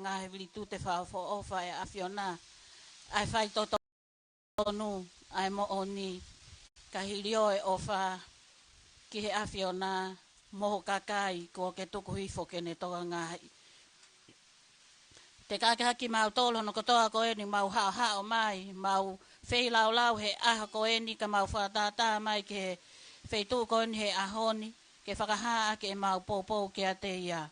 ngahe vili tu te whao fo ofa e awhiona. Ai whai toto nu, ai mo oni, ka hirio e ofa ki he awhiona, moho kakai, ko ke tuku hifo ke ne toga ngahi. Te kake haki mau tolo no kotoa ko eni mau hao mai, mau whei lau he aha ko eni ka mau whatata mai ke he whei tu ko eni he ahoni, ke whakahaa ke mau popo ke a te ia.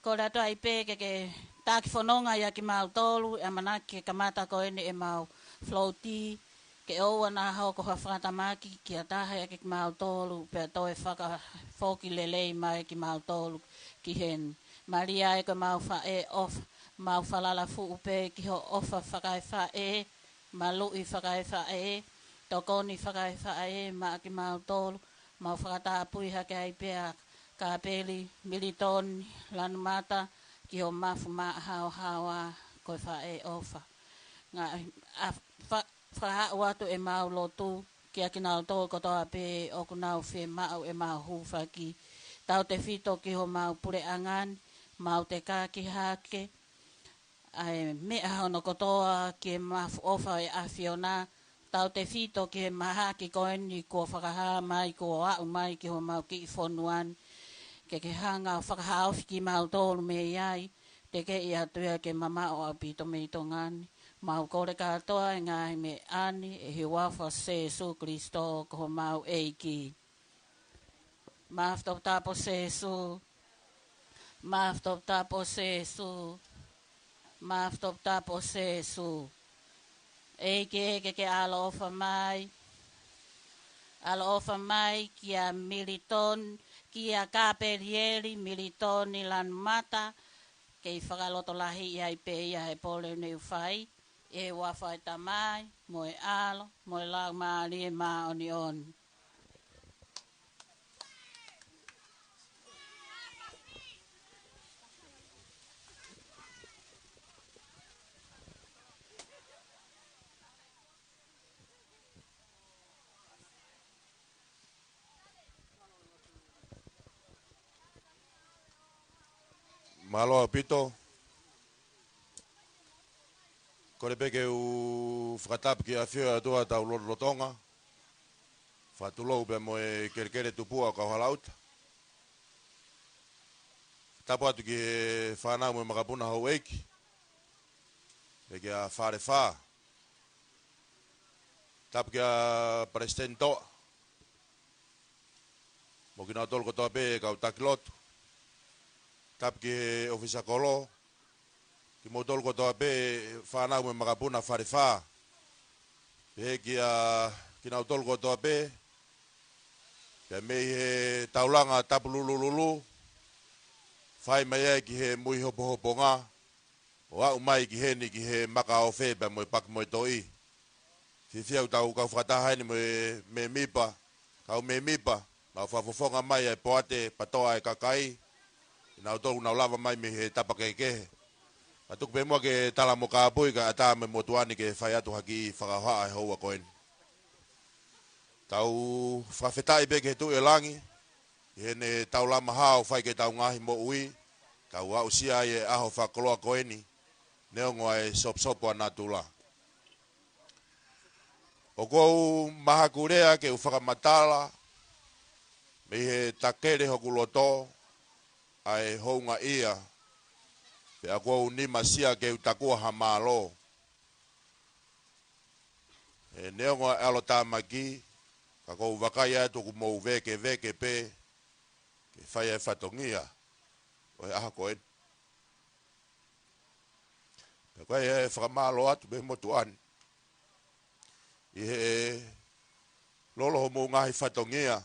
Ko rato ai pē ke tāki whanonga ia ki mau tolu, e manaki ke kamata ko eni e mau floaty, ke oua nā hao ko whakatamaki ki a taha ia ki mau tolu, pēr toi whaki lelei mai ki mau tolu ki hen. Maria e ko mau whae off, mau whalala fu upe ki ho ofa whakai whae, malui whakai whae, tokoni whakai whae, maa ki mau tolu, mau whakatapui hake ai pēr ka peli militon lanumata ki ho mafu maa hao koe whae ofa. Ngā whaha watu e mau lotu ki a ki nau tō kotoa pē oku nau whi mau e mau huwha ki tau te whito ki ho mau pure angan, mau te kāki hake, ai mea hono kotoa ki e mafu ofa e awhiona, tau te whito ki he maha ki koeni ko whakaha mai, ko au mai ki ho mau ki i whonuan, ke hanga o whakahaofi ki mau tōlu me iai, te ke i atuia ke mama o apito me i tongani. Mau kore katoa e ngāhi me ani e he wafa se su Kristo ko mau eiki. Maftop tapo se su, maftop tapo se su, maftop tapo se su. Eiki ke alo ofa mai ki a militon, ki a kaperieri militoni lan mata, ke i whakaloto lahi i ai pe ia he pole nei whai, e wawhai tamai, moe alo, moe lau maari e maa oni oni. Malo apito. Kore peke u whakatap ki a whio atua tau lotonga. Whatulou pe moe kerekere tupua ka halauta. Tapu atu ki whanau moe makapuna hau eiki. Peke a whare wha. Tapu ki a president toa. Mo ki nao tolu kotoa pe kau takilotu. Tapu ki ofisa kolo. Ki mo tolu kotoa pe whanau moe makapuna whare wha. Pe ki a ki nao tolu kotoa pe. Pe mei he taulanga tapu lulululu. Whai mai e ki he mui hopo hopo ngā. O au mai ki he ni ki he maka o whe pe moe pak moe toi. Whiwhiau tau kau whakataha ni moe me mipa. Kau me mipa. Mau whafofonga mai e poate patoa e kakai. Nau tolu nau lava mai me he tapa kekehe. Atuk pe mua ke tala mo ka apui ka ata me motuani ke whai atu haki whakahaa e houa koen. Tau whawhetai pe ke tu e langi. Hene tau lama hao whai ke tau ngahi mo ui. Kau au sia e aho whakoloa koeni. Neongo e sop-sopo ana tula. O kou maha kurea ke u whakamatala. Me he takere hoku loto. Ai hounga ia. Pe a kou nima sia ke u takua hamalo. E neongo e alo tamaki. Ka kou wakai atu ku mou veke pe. Ke whai e whatongia. O he aha koen. Pe koe e whakamalo atu me motuani. I he lolo ho mou ngahi whatongia.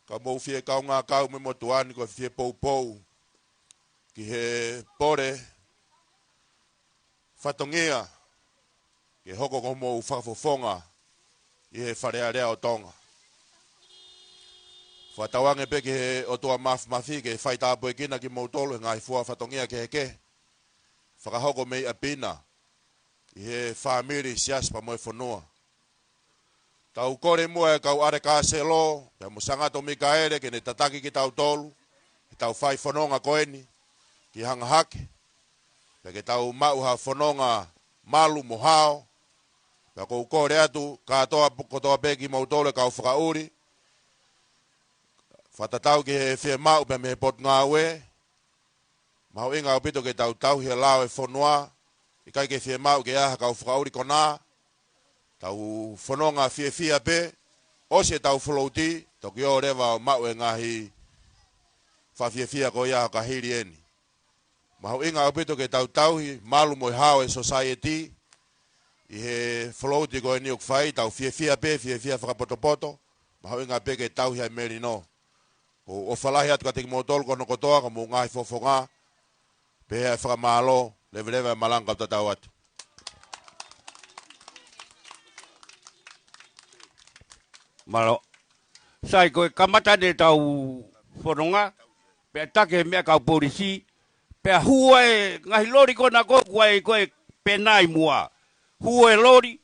Ka mou fie kau ngā kau me motuani ko fie pou pou. Ki he pore whatongia. Ke hoko ko mou whakafofonga. I he wharearea o tonga. Whatawange pe ke he otua mafi ke whaitapu e kina ki mou tolu. Ngai fua whatongia ke heke. Whakahoko mei apina. I he whamiri siaspa moe whanua. Tau kore mua e kau are kāse lo. Pea mo sangato mika ere ke ne tataki ki tau tolu. Ki tau whai whanonga koeni. Ki hanga hake. Peke tau mau ha whanonga malu mohao. Pea kou kore atu, katoa kotoa peki mautole kau whakauri. Whatatau ki he whia mau pe me he pot ngā ue. Mau inga o pito ke tau tau hia lao e whanua. I kai ke whia mau ke aha kau whakauri kona. Tau whanonga whia pe. O se tau whalouti, toki o rewa o mau e ngahi whawhia ko ia ka hiri eni. Mau inga o pito ke tau tauhi, malu moi hao e society. I he whalouti ko e niuk whai, tau whia pe, whia whakapotopoto. Mau inga pe ke tauhi ai meri no. O whalahi atu ka teki motol kono kotoa, ka mu ngahi fofonga. Pe hea whakamalo, lewe malanga o tatau atu. Malo. Sai koe kamata de tau whanonga. Pe take mea kau polisi. Pe hua e ngahi lori kona koe penai mua. Hua e lori.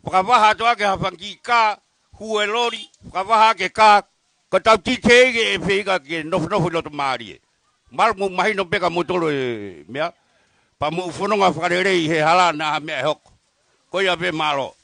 Whakawaha toa ke hawhangi ka. Hua e lori. Whakawaha ke ka. Ka tau titege e whiga ke nofu loto maari e. Maru mu mahino peka motoro e mea. Pa mu whanonga whakarerei he halana ha mea e hoko. Koe a pe malo.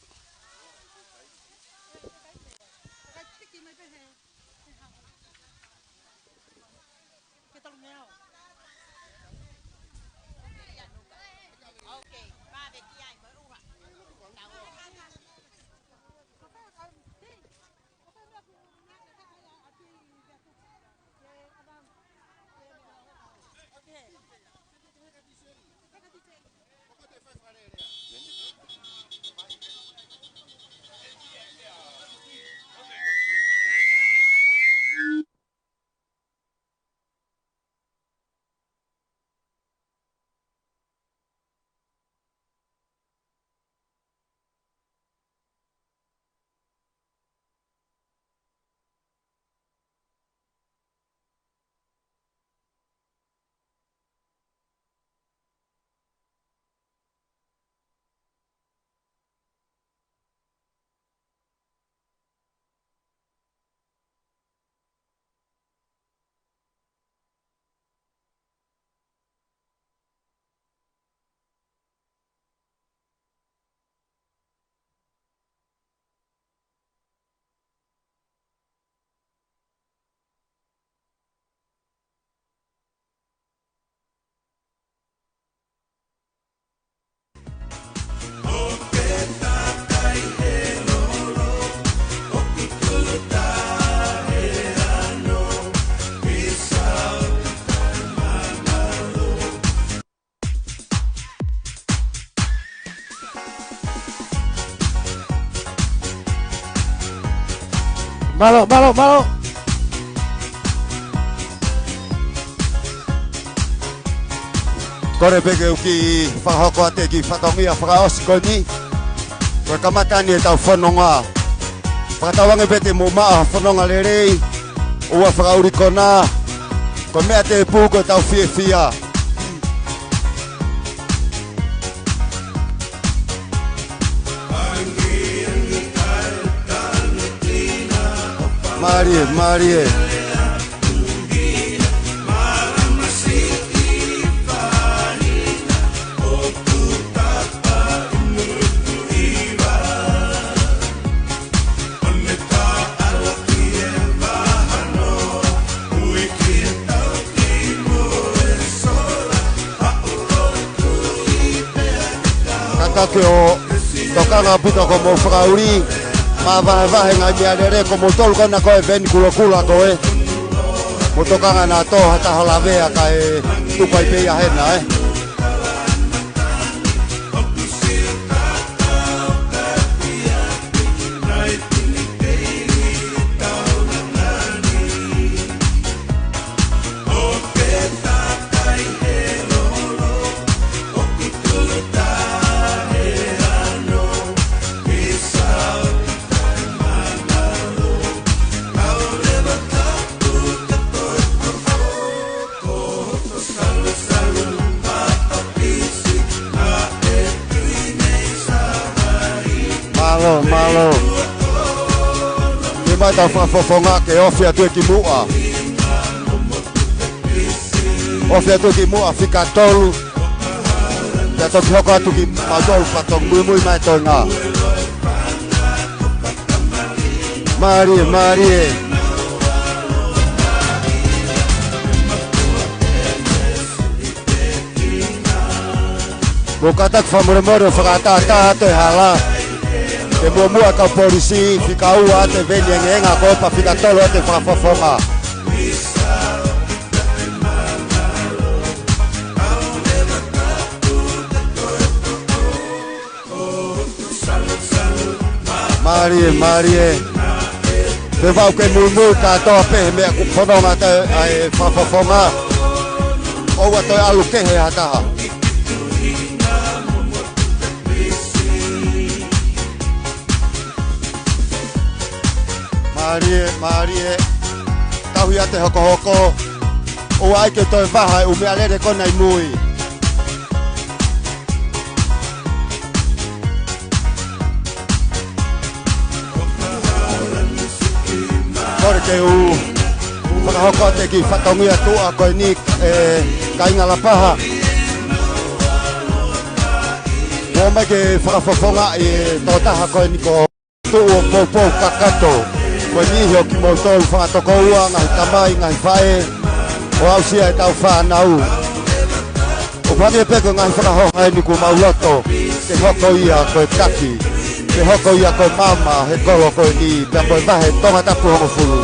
Malo. Kore peke uki whahoko ate ki whatongia whakaosi koni. Koe kamatani e tau whanonga. Whakatawange pete mo maa whanonga lerei. Ua whakauri kona. Ko mea te pūko tau whia. Marie. Kakake o tokanga pito ko mo whakauri. Mawahe ngai mea rere ko motol kona koe beni kula koe. Motokanga na to hata holavea ka e tukai peia hena Malo. Ni mai tau whafofonga ke ofi atu e ki mua. Ofi atu e ki mua whika tolu. to hoko atu ki mautol patong mui mai to nga Marie Bukatak famuremoro fakata to hala ke mua ka polisi fika ua te venyenga ko pa fika tolo te fafofonga Marie Te vau ke mumu ka toa pe me ku fononga te ai fafofonga o wa to alu ke he hataha Marie Tau ia te hoko o ai ke toi vaha u me alere kona i mui Kore ke u whakahoko te ki whatongia tua koe ni ka inga la paha Mo mai ke whakafofonga i tō taha koe ni ko tuu poupou kakato Koe ni hio ki mo tōu whakatoko ua ngahi tamai ngahi whae O au sia e tau whanau O whange peko ngahi whakahoha e ni ku mauloto Te hoko ia koe taki Te hoko ia koe mama he kolo koe ni Pea koe vahe tonga tapu hongo fulu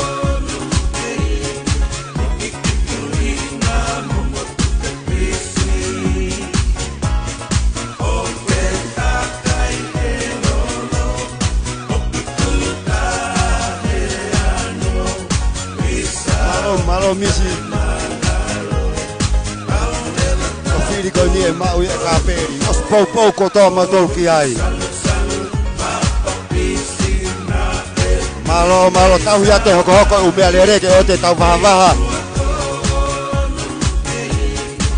Malo misi O whiri koe ni e mau i e ka peri Os pou ko toa matol ki ai Malo tau ia te hoko umea lereke o te tau vaha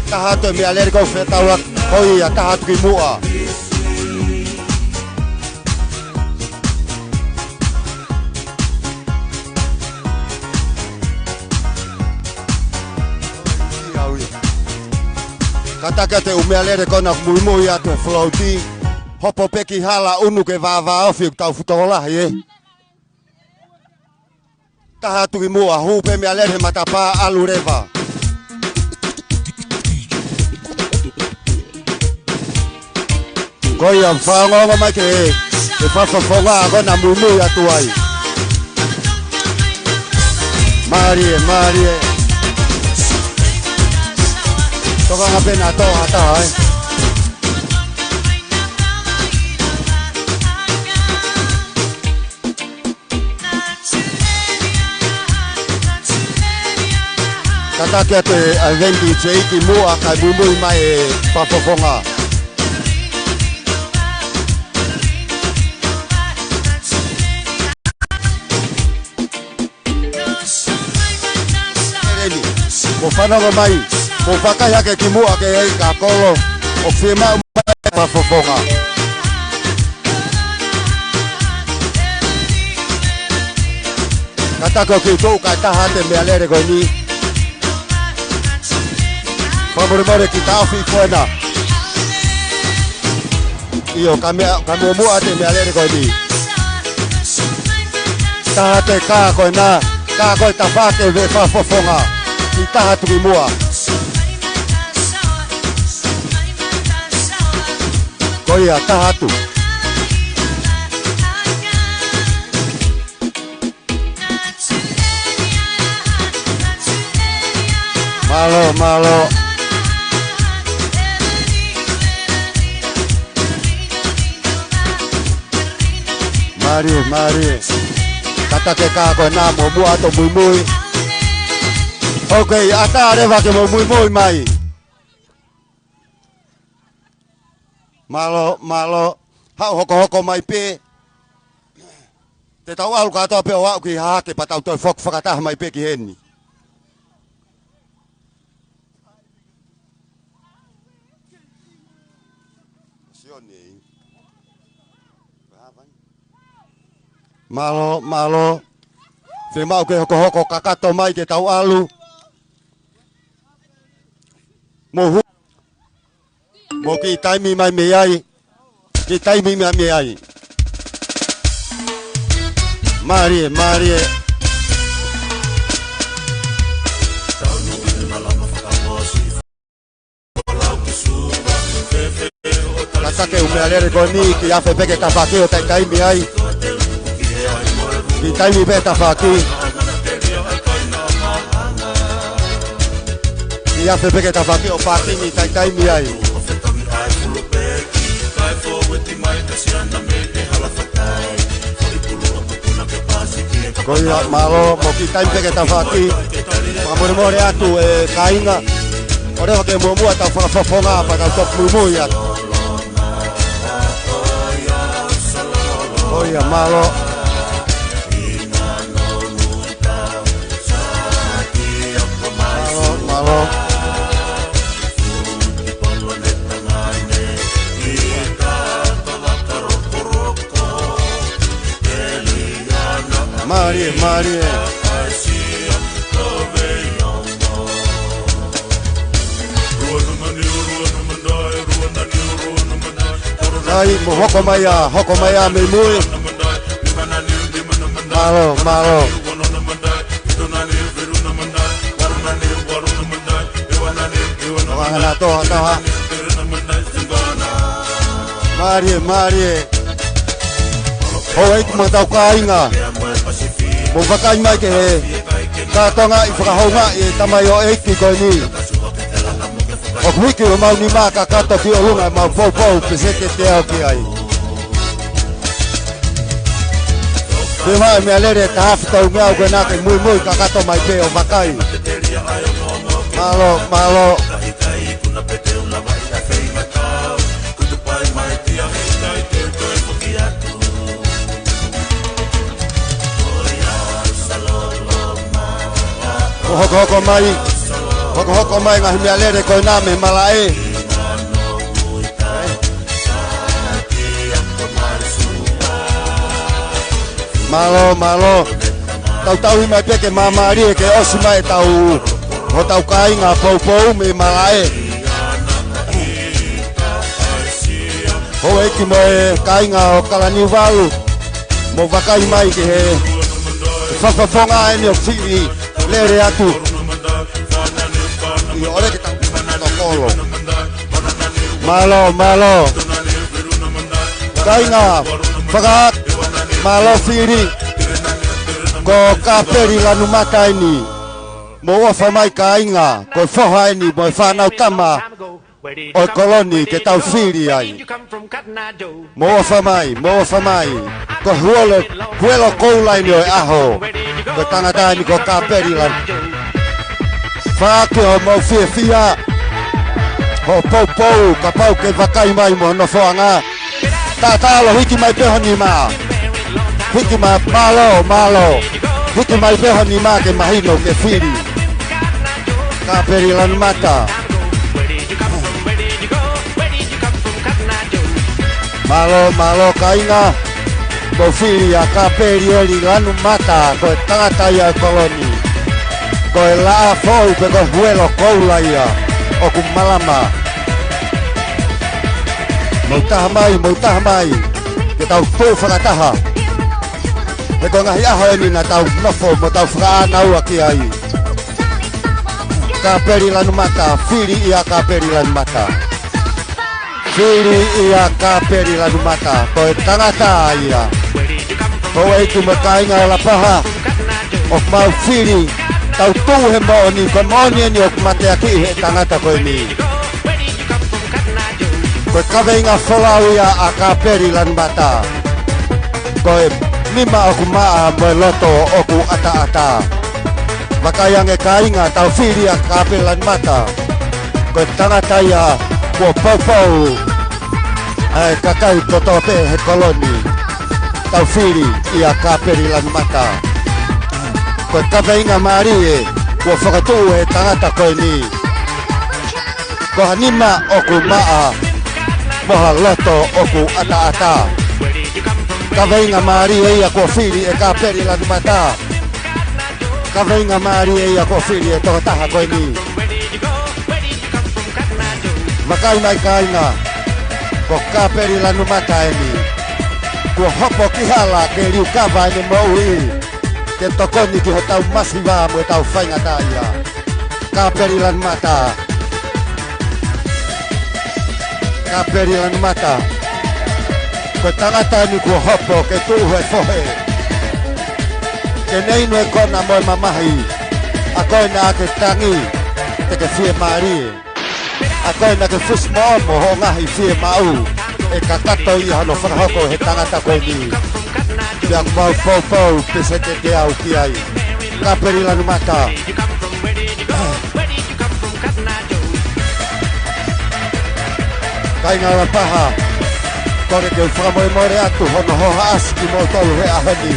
Taha to mea lereke o whe tau koi ia taha tuki mua Kataka te umea lere kona muimui atu e floaty Hopo peki hala unu ke vava ofi tau futolahi e Taha tuki mua hupe mea lere matapa alu reva Koia whangonga mai ke whafafonga kona muimui atu ai Marie Toka nga pena to hata hai Kata kia te eventi cheiki mua kai mumui mai e pafofonga Mo whananga mai Mo whakaiha ke ki mua ke hei ka kolo o whima umai pafofonga. Katako ki tōu kai taha te mea lere koe ni. Whamuremore ki tāwhi koena. Iyo ka mua te mea lere koe ni. Taha te kā koe nā, kā koe ta whāke ve whafofonga. Ki taha tuki mua. Koia taha tu. Malo. Mari. Kata ke kā koe nā mo mua ato mui. Okay, ata rewa ke mo mui mai. Malo. Hau hoko mai pe. Te tau alu katoa pe o au ki hake patau toi whakataha mai pe ki heni. Malo. Te mau ke hoko kakato mai ke tau alu. Mohu. Mo ki taimi mai me ai. Ki taimi mai me ai. Marie, Marie. Katake umealere koni ki afe peke tafaki o taimi ai. Ki taimi pe tafaki. Ki afe peke tafaki o paki ni taimi ai. Koia malo mo ki taimi peke tafaki. Pamore atu e kainga. Ore ke mo mua ta fofonga pa ta top mu ya. Koia malo. Malo. Marie, Marie. Ai, mo hoko maya me mui. Malo, malo. Wangana to ha. Marie, Marie. Oi, kuma tau kainga. Mo vakai mai ke he. Ka tonga I whakahonga I tamai o eiki ko ni. O kuiki o mau ni maka kato ki o hunga mau pou peseke te au ki ai. Te mai me alere ta hafi tau ngau kena ke mui ka kato mai pe o vakai. Malo, malo. Hoko mai ngah mi alere ko na me malae. Malo, malo. Tau mai peke mamari ke osima tau. Ho tau kainga pou me malae. Ho eki mo kainga o kalani walu. Mo vakai mai ke he. Fafafonga eni o fili lere atu. I ore ke tokolo. Malo, malo. Kainga fakat malo fili. Ko kaperi lanu mata ini. Mo wafa mai kainga ko foha ini mo whanau tama o koloni ke tau fili ai. Mo wafa mai. Ko huelo koula ini o aho. Ko tangata ini ko kaperi lanu. Fake o mau fia. Ho pou ka pau ke vakai mai mo no foanga. Talo hiki mai peho ni ma. Hiki ma malo. Hiki mai peho ni ma ke mahino ke fili. Ka peri lan mata. Malo kainga. Ko fili a ka peri eli lan mata ko tangata ya koloni. Ko la foi pe ko vuelo koula ia o ku malama. Mautah mai. Ke tau tu whakataha. He ko ngahi aho ni na tau nofo mo tau whakaanau aki ai. Ka peri lanu mata, fili ia ka peri lanu mata. Fili ia ka peri lanu mata. Ko tangata ia. Ko eiku makainga la paha. O mau fili. Tau tu he mo ni ko moni ni o mate aki he tangata ko ni. Ko kavenga folauia a ka peri lan mata. Ko lima o maa mo loto o ku ata. Makayang e kainga tau fili a ka peri lan mata. Ko tangata ia ko pou. Ai kakai totope he koloni. Tau fili ia ka peri lan mata. Ko kavenga marie ko whakatu e tangata koe ni. Ko hanima o ku maa moha loto o ku ata. Kavenga marie ia ko fili e ka peri lanu mata. Kavenga marie ia ko fili e tohataha koe ni. Makai mai kainga. Ko kaperi lanu mataini. Ko hopo kihala ke riu kava ni moui. Ke tokoni ki hotau masiva mo tau fainga taia. Kaperi lanu mata. Kaperi lanu mata. Ko tangata ni ko hopo ke tuhe fohe. Ke nei no kona mo mamahi. Ako na ke tangi. Te ke fie mari. Ako na ke fus mo ho ngahi fie mau. E kakato i hano whakahoko he tangata koe ni. Yang mau pau pesete te au ki ai. Kaperi lanu mata. Kainga la paha. Kore ke whakamoe more atu hono hoha aski mo tolu he ahani.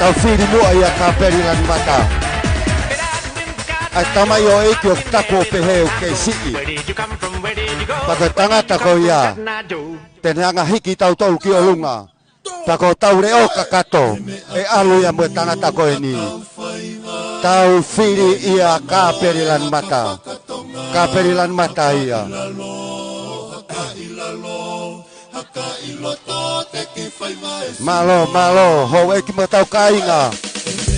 Tau whiri mua ia kaperi lanu mata. Ai tamai o eiki o tako peheo kei sii. Pake tangata ko ia. Tenhanga hiki tau tolu ki o lunga. Pako tau reo kakato. E alu ia mue tangata ko e ni. Tau whiri ia kaperi lanu mata. Kaperi lanu mata ia. Malo, ho eki mo tau kainga.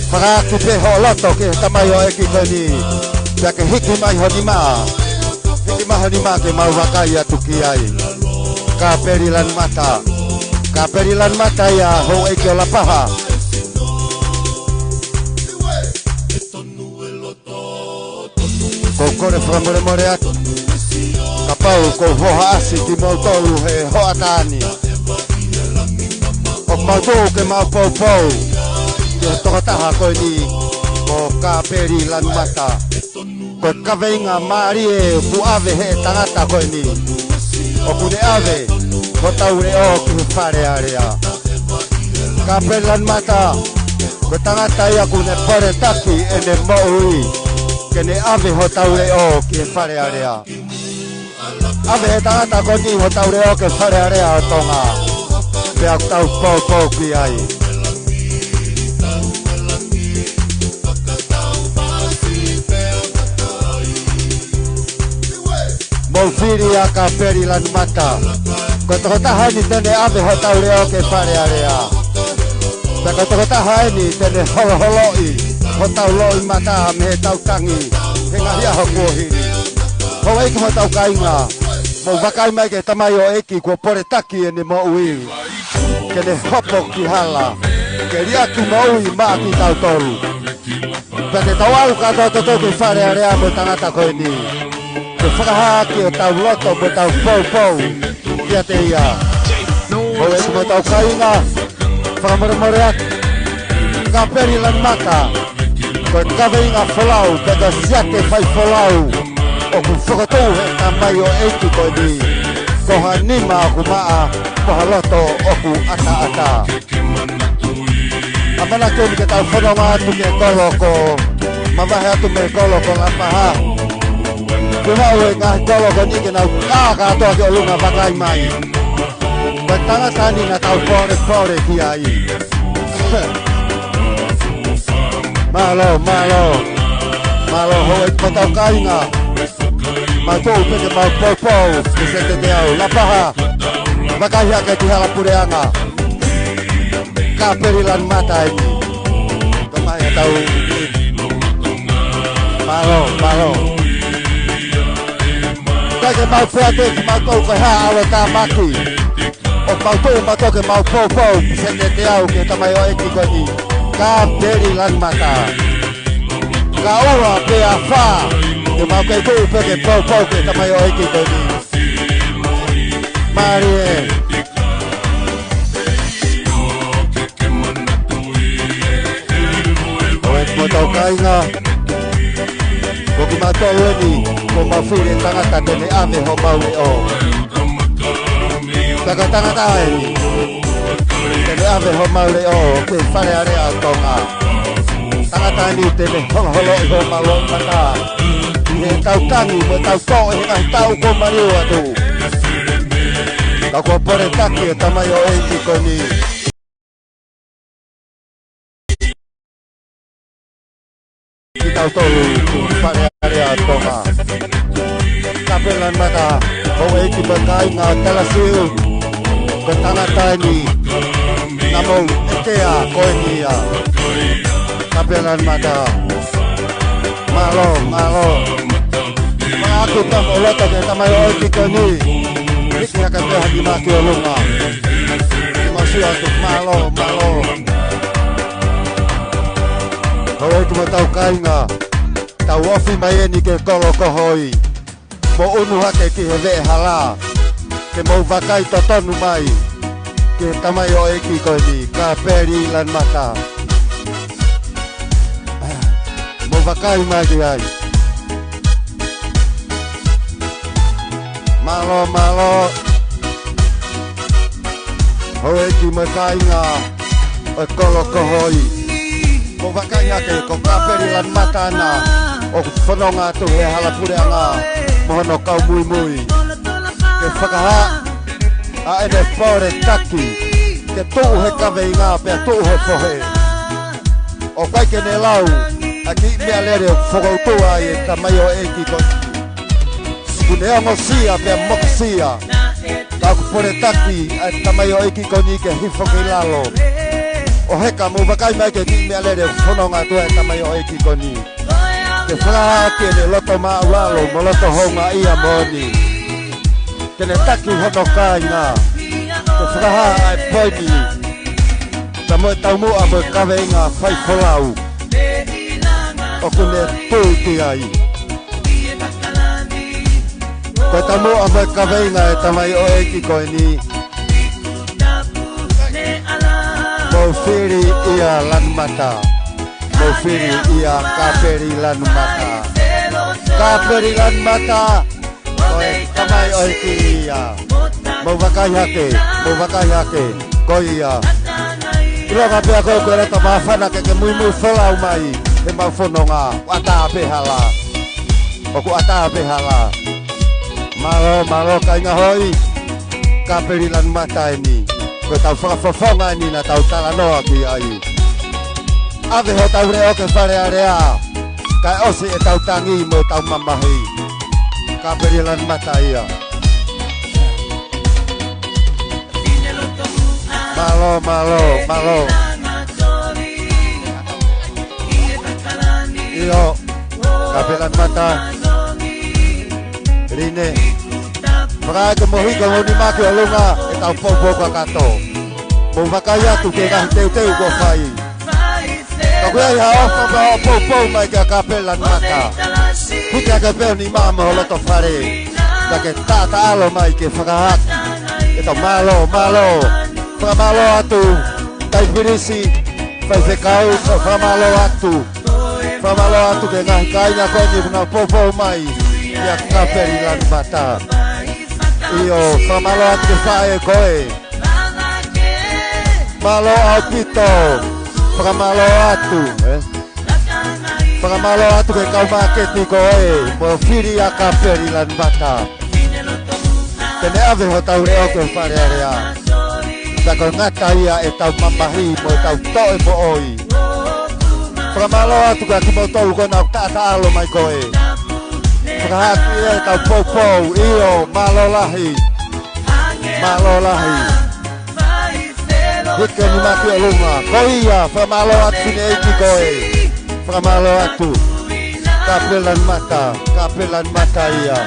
Whakaaki peho loto ke tamai o eki koni. Pia ke hiki mai honi maa. Hiki mai honi maa ke mau wakai atu ki ai. Kaperi lanu mata. Kaperi lanu mata ia ho eki o la paha. Ko kore whakamore more atu. Kapau ko hoha asi ki mau tolu he hoa tani. O mau tolu ke mau pou. Ke toka taha koe ni. Ko kaperi lanu mata. Ko kaweinga maari e fu ave he tangata koe ni. O kune ave. Ko taure o ki whare area. Kaperi lanu mata. Ko tangata ia kune pore taki ene moui. Kene ave ho taure o ki whare area. Ave he tangata koe ni ho taure o ki whare area o tonga. Pea tau pou ki ai. Mofiri a kaperi lanu mata. Ko toko taha ni tene ave ho tau reo ke whare area. Pea ko toko taha ni tene holo-holoi. Ho tau loi mata me he tau tangi. He ngahi aho kuohiri. Ho eiki mo tau kainga. Mo wakai mai ke tamai o eki kua pore taki ene mo ui. Kene hopo ki hala. Ke ria ki mo ui maa ki tau tolu. Pea te tau au katoa toto ke whare area mo tangata koe ni. Ke whakahaki o tau loto mo tau pou. Kia te ia. Ho eiki mo tau kainga. Whakamore atu. Kaperi lanu mata. Ko kaweinga wholau. Peka siate whai wholau. O ku whakatou he tamai o eiki koe ni. Ko hanima o ku maa. Ko haloto o ku ata. Amana kemi ke tau whanonga atu ke koloko. Mamahe atu me koloko la paha. Kuna ue ngahi koloko ni ke nau katoa ke o lunga wakai mai. Koe tangata ni na tau pore ki ai. Malo ho e ko tau kainga. Mau peke mau pou. Kise te te au. La paha. Wakai hake ki hala pureanga. Kaperi lanu mata e ni. Tomai e tau. Malo. Ke mau fuate ki mau tau koe haa awe tā maki. O mau tau ke mau pou. Kise te te au ke tamai o eki koe ni. Kaperi lanu mata. Ka ua pe a wha. Ke mau kei tau peke pou ke tamai o eki koe ni. Mari e. Mo tau kainga. Ko ki mātou e ni. Ko mau whiri tangata tene ame ho mau e o. Taka tangata e ni. Tene ame ho mau e o. Ke whare area o tonga. Tangata ni tene holo i ho mau o mata. He tau tangi mo tau tō e ngai tau ko mariu atu. Ka kua pore taki e tamai o eiki ko ni. tau tolu pare area tonga kapelan mata o eki bakai nga talasiu betanga tani namo ekea koenia kapelan mata malo aku tam olota ke tamai eki koni ikna ka te hadi maki olunga masih untuk malo Hoi kuma tau kainga tau ofi mai ni ke kolo kohoi mo unu hake ki he ve hala ke mo vakai totonu mai ke tamai o eki koni ka peri lan mata mo vakai mai ki ai malo hoi kuma kainga o kolo kohoi ko vakanya ke ko kaperi lan matana o fononga tu he hala pureanga mohono kau mui ke whakaha a ene whaore taki ke tuu he kaweinga pe tuu he whohe o kai ke ne lau a ki mea lere whakautua e tamai o eki ko kune ango sia pe mokusia ka kupore taki a tamai o eki ko ni ke hifo ke lalo o heka mo vakai mai ke ni mea lere whanonga tua e tamai o eki ko ni ke whakaha ke ne loto maa ulalo mo loto honga ia moni ke ne taki hono kainga ke whakaha ai poini ta mo tau mo a mo kaweinga whai wholau o kune tūti ai ko tau mo a mo kaweinga e tamai o eki ko ni Mofiri ia lan mata Mofiri ia kaperi lan mata Oe tamai oe ki ia Mau vakai hake Ko ia Ilo ka pia koe koe reta mawhana ke mui wholau mai He mau whanonga Ata ape hala Oku ata ape hala Malo kainga hoi Kaperi lan mata ini ko tau whakawhawhonga ni na tau talanoa ki ai Ave ho tau reo ke whare area Kai osi e tau tangi mo tau mamahi Ka perilan mata ia Malo Iyo Ka perilan mata Rine Maka ke mohi ka honi maki o lunga e tau popo ka kato. Mo vakaya tu ke ka teu ko fai. Ka kuia ha ofa ka popo mai ka kapelan mata. Putia ka pe ni mama o loto fare. Ka ke tata alo mai ke whakahat. E tau malo. Whamalo atu. Tai pirisi. Whai whekau. Whamalo atu. Whamalo atu ke ngahi kaina koni na popo mai. Ia kapelan mata. Iyo, whamalo atu ke whae koe Malo au pito Whamalo atu Whamalo atu ke kaumaketi koe Mo whiri a kaperi lan mata Tene ave ho tau reo ke whare area Tako ngata ia e tau mamahi mo e tau toe mo oi Whamalo atu ke aki mo tolu kona tata alo mai koe Whakahaki e tau poupou, iyo, malo lahi Hike ni maki o lunga, ko ia, whamalo atu fine eiki koe Whamalo atu, kapelan mata ia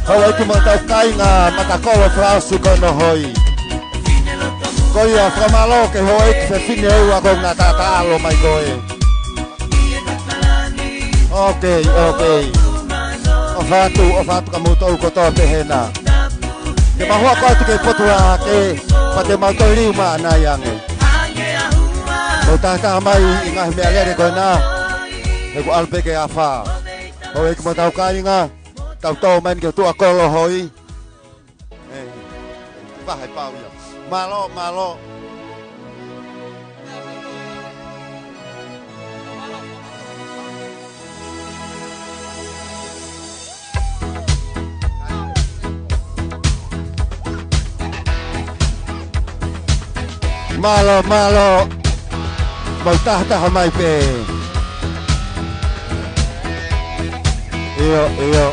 Hau eiki mo tau kainga, mata kolo frausi kono hoi Ko ia, whamalo ke ho eiki se fine eua ko ngā tata alo mai koe Okay O fatu ka moutou kotoa pehena Ke mahua koe tu ke potua ke Pa te mautou riu maa na yange Mau tahtaha mai i ngahi mea lere koe na E ku alpe ke a wha Ho eki mo tau kainga Tau tau main ke tua kolo hoi Wahai pau ia Malo Mau tahtaha mai pe Iyo.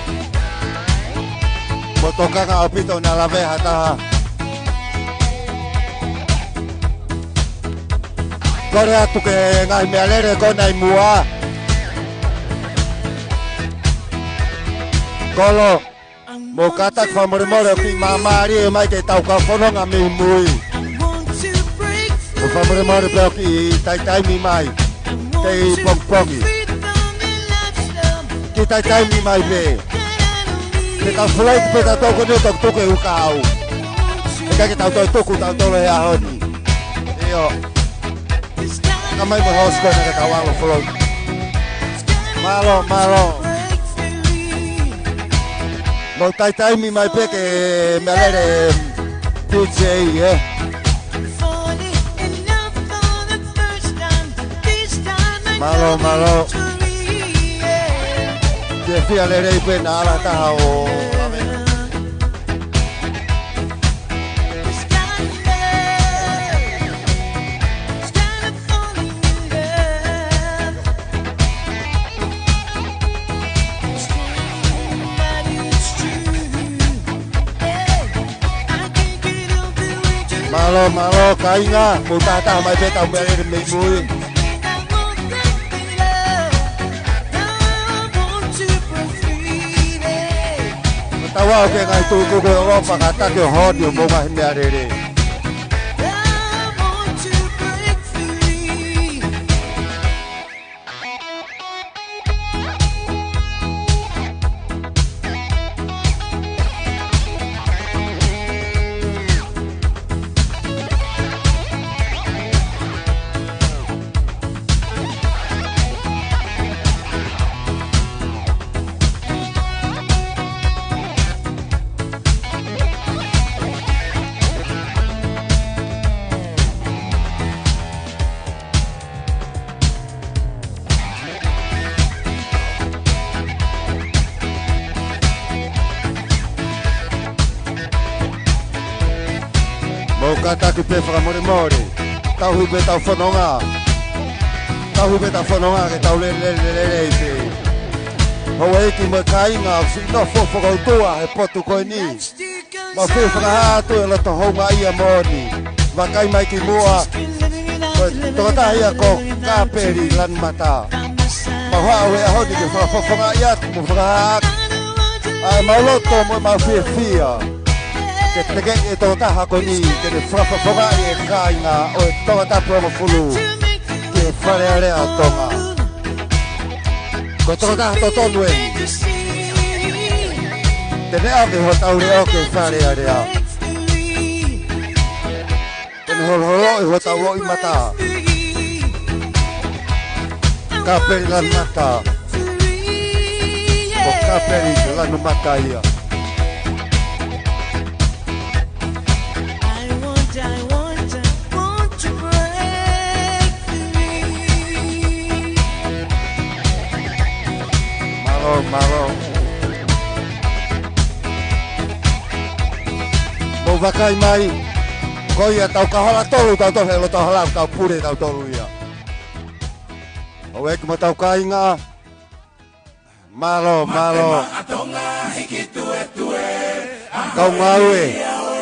Motoka ka opito na lave hata. Kore atu ke ngai mealere kona imua. Kolo mo kata kwa more ki mamari mai ke tau ka fono nga mi mui. Mo fa more pe ki tai mi mai. Tei pongpongi. Ki tai mi mai be. Ke tau flight pe ta toko ne toko u kau. Ke tau toko tau le ahoni. Iyo. Kamay mo host ko na katawang mo float. Malo. Mo tai mi mai pe ke me alere DJ Malo. Ke fi alere pe na ala ta o. Malo, kainga, mutata mai pe tau bere me mui. Tawa ke ngai tu ko ro pa kata ke hot yo mo ga me arere. Kata ki pe fra more. Tau hu be tau fononga. Ke tau le. Ho e ki me kainga si no fo tua e potu ko ni. Ma fe fra tu e la to ho mai amoni. Ma kai mai ki mua. To ta ia ko ka peri lan mata. Ma ho e ho di ke fra ia mo fra. Ai ma lo to mo ma fia. Ke teke e tō taha ko ni, ke te whakawhaka e kāinga o e tonga tapuama fulu, ke whare area tonga. Ko tonga taha tō tonu e, te nea ke ho tau reo ke whare area. Tene holo e ho tau roi mata. Ka peri lan mata. Ko ka peri lanu mata ia. Malo. Mo vakai mai. Koia tau kahala tolu tau tohelo tau halau tau pure tau tolu ia. O ek mo tau kainga. Malo. Kau ngaue.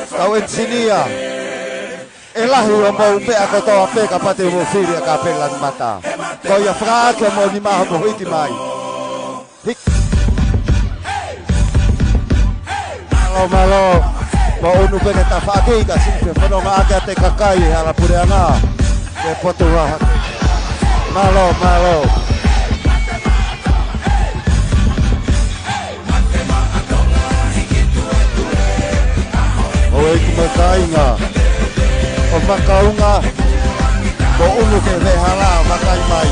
Kau ensinia. Elahi o mo pe ako toa pe kapate mo firia ka pelan mata. Koia frake mo ni maho mo hiki mai. Malo. Mo unu pene ta faki ka sipe fono ma ake te kakai ala pure ana. Ke potu wa. Malo. O e ki makainga. O makaunga. Mo unu ke vehala makai mai.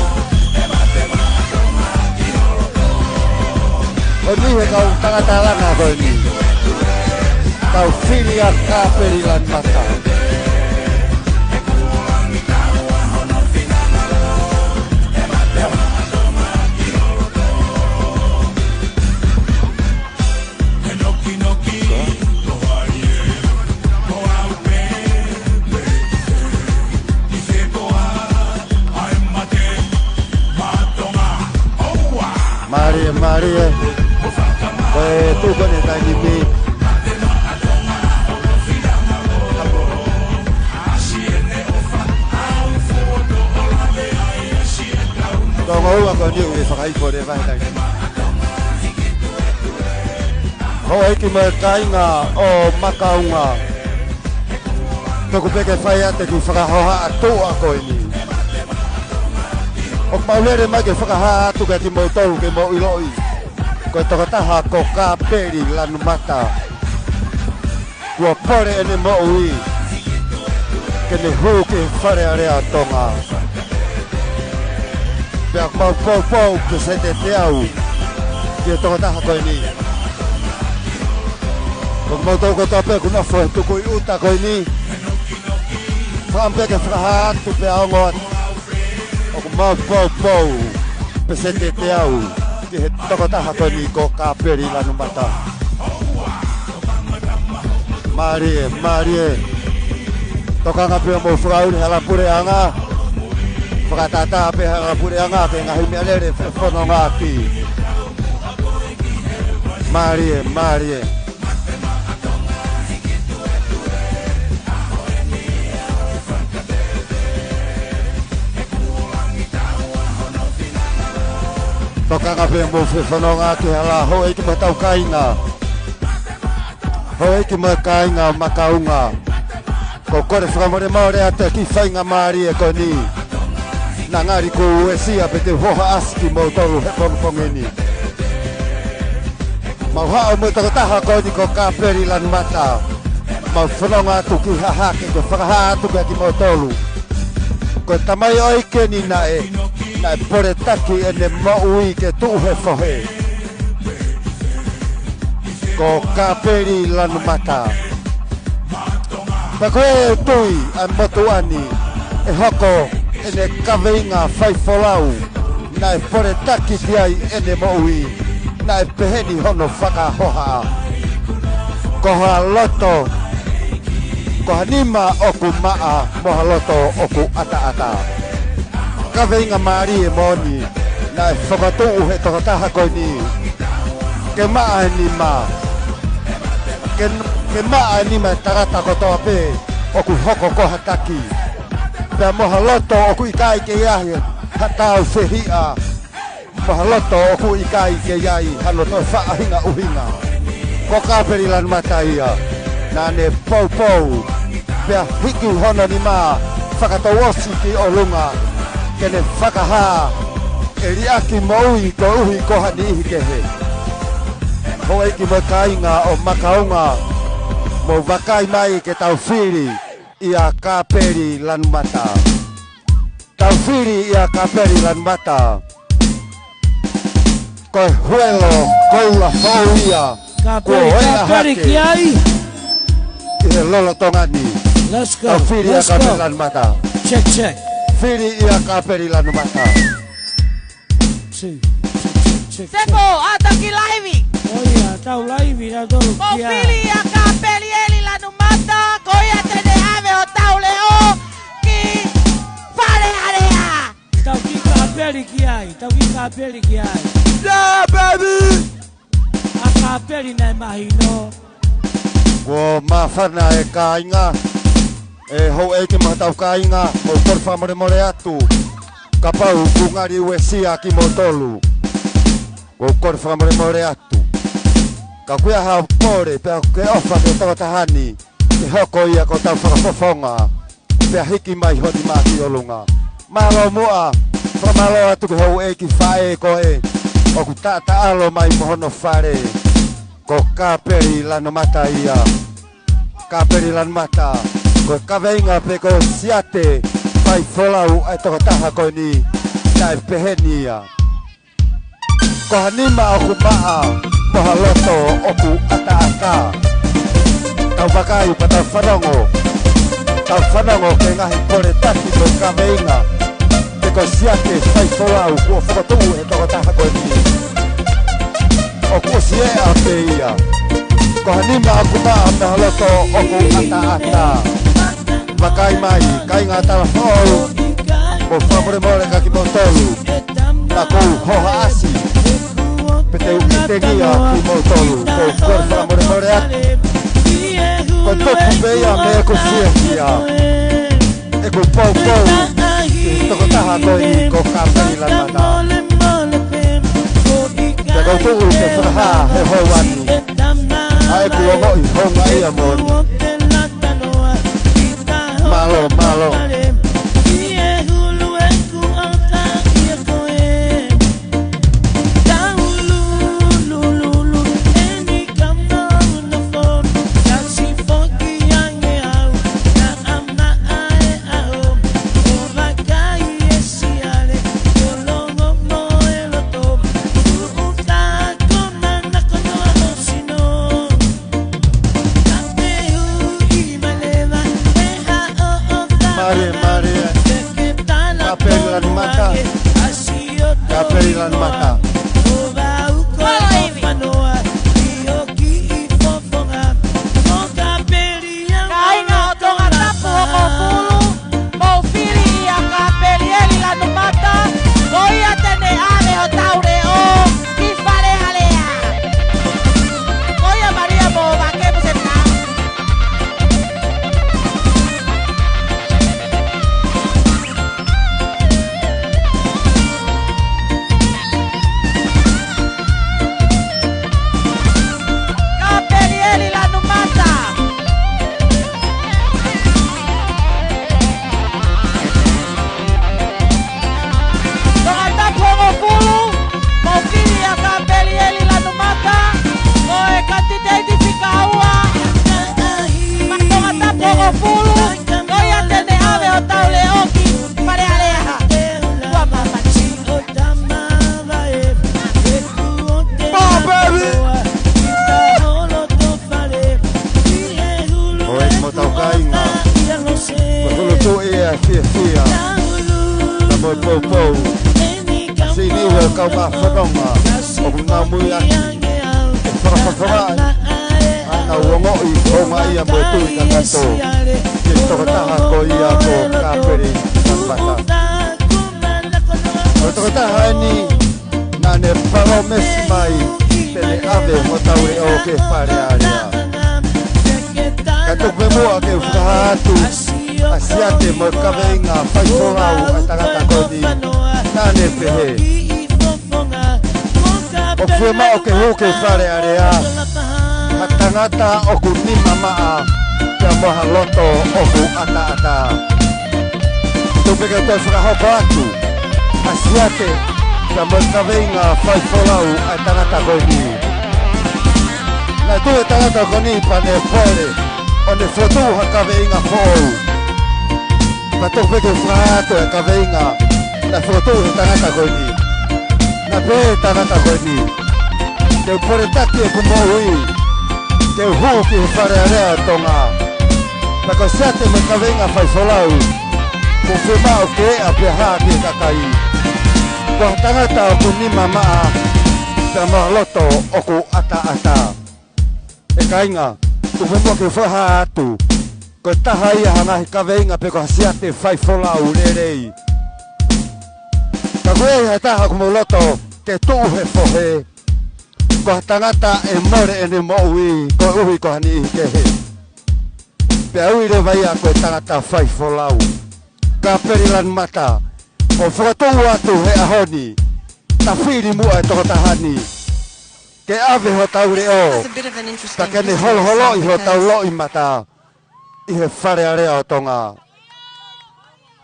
O ni he kau tangatalanga ko ni. Kau filia ka perilan mata. Maria. kone tani me. Tonga ua kone ue whakai kore vai tani. Ho eki mai kainga o makaunga. Toku peke whai ate ki whakahoha atua koe ni. O maulere mai ke whakaha atu ke ki mo tolu ke mo iloi. Ko tokataha ko ka peri lanu mata. Kua pore ene mo ui. Ke ne hu ke whare area tonga. Pea mau pou pou ke sete te au. Ke tokataha koe ni. Ko mau tolu ko tope kuna fwe tuku i uta koe ni. Whampe ke whakaha atu pe aongoat. O ku mau pou pou pe sete te au. Ki he tokotaha koe ni ko ka peri lanu mata. Marie, Marie. Tokanga pia mo whakauri hala pure anga. Whakatata pe hala pure anga ke ngahi mea lere whono ngā ki. Marie, Marie. Tokanga pe mo whono ngā ki hala ho eiki matau kainga. Ho eiki mai kainga makaunga. Ko kore whakamore maore ate ki whainga maari e ko ni. Nā ngāri ko uesia pe te hoha aski mo tolu he pongpongeni. Mau hao mo takotaha ko ni ko ka peri lanu mata. Mau whanonga atu ki hahake ko whakaha atu ki mo tolu. Ko tamai oike ni nae. Nae pore taki ene mo ui ke tuhe whohe. Ko ka peri lanu mata. Pa koe tui a motuani e hoko ene kaweinga whaifolau. Nae pore taki tiai ene mo ui. Nae peheni hono whakahoha. Koha loto. Koha nima oku maa moha loto oku ata-ata. Kaweinga maari e moni. Nae whakatuu he tokotaha koe ni. Ke maa ni maa. Ke maa ni mai tarata kotoa pe oku hoko koha taki. Pea moha loto oku ikai ke iahi hatau whehia. Moha loto oku ikai ke iai hano toi whaahinga uhinga. Ko kāperi lanu mata ia. Nāne pou pou. Pea hiki hono ni maa whakatawosi ki o lunga. Kene whakaha e riaki mo uhi ko uhi koha ni ihi kehe. Ho eiki mo kainga o makaunga mo wakai mai ke tau whiri ia kāperi lanu mata. Tau whiri ia kāperi lanu mata. Koe huelo koula hou ia. Kāperi ki ai. Ki he lolo tongani. Let's go. Tau whiri ia kāperi lanu mata. Check, check. Whiri ia kāperi lanu mata. Check. Sepo, ata ki laivi. Oia, tau laivi na tolu Mo kia. fili a kapeli eli lanu mata. Koia tene ave o tau leo ki whare area. Tau ki kāperi ki ai. Tau ki kāperi ki ai. Yeah, baby! A kāperi nai mahi no. Ko mawhana e kāinga. E hou eiki mahatau kāinga. O kore whamore more atu. Ka pau kungari ue sia ki mo tolu. Ko kore whamore more atu. Ka kuia hao pore. Pea ke ofa ke tokotahani. Ke hoko ia ko tau whakafofonga. Pea hiki mai honi maki o lunga. Malo mua. Whamalo atu ke hou eiki whae koe. O ku tata alo mai mohono whare. Ko kāperi lanu mata ia. Kāperi lanu mata. Ko kaweinga pe ko siate. Pai wholau ai tokotaha koe ni. Nai peheni ia. Ko hanima oku maa. Moha loto oku ata-ata. Tau wakai pa tau whanongo. Tau whanongo ke ngahi pore taki ko kaweinga. Pe ko siate pai wholau kua whakatuu he tokotaha koe ni. Oku sie a pe ia. Ko hanima oku maa moha loto oku ata-ata. Wakai mai, kai ngā tala hou. Mo whamore more ka ki mo tolu. Na kou hoha asi. Pe Eu que teria aqui meu tolo, com o corpo amor morrer. Con toku veia me ko fiakia. E ko pau pau. Toko taha koi ko kapei la mata. Te ko tuku te whaha he hauani. Ai ku ongo I honga I amor. Malo, malo. Kapeilan mata. Kau ma whanonga o ngā mui aki e whakawhawai ana uongo I honga ia mo tui ka kato ke tokataha ko ia ko kāpere kampata o tokataha ni nā ne wharo mesi mai tene ave mo taure o ke whare area ka tukwe mua ke whakahatu asiate mo kaweinga whaiforau a tangata koni nā ne pehe o whema o ke hoke whare area ha tangata o ku nima maa kia moha loto o ku ata ata tupeke te whakahoko atu asiate kia mo kaweinga whaiforau a tangata koni na tue tangata koni pane pole o ne whotu ha kaweinga whou ma tupeke whakahatu e kaweinga na whotu he tangata koni na pe tangata koni te pore taki e kumohui te huu ki he whare area tonga na ko siate me kaweinga whaifolau ko whemao ke a pe haa ki kakai ko tangata o ku nima maa te mahaloto o ku ata ata e kainga ku whemua ke whaha atu ko taha ia hangahi kaweinga pe ko siate whaifolau rerei ka koe hai taha kumo loto te tuu he fohe ko tangata e more e ne mo ui ko uhi ko hani ke he pe ui re vai a ko tangata whaifolau ka perilan mata o whakatou atu he ahoni ta whiri mua e toko tahani ke ave ho taure o ta kene holo I ho taulo I mata I he whare area o tonga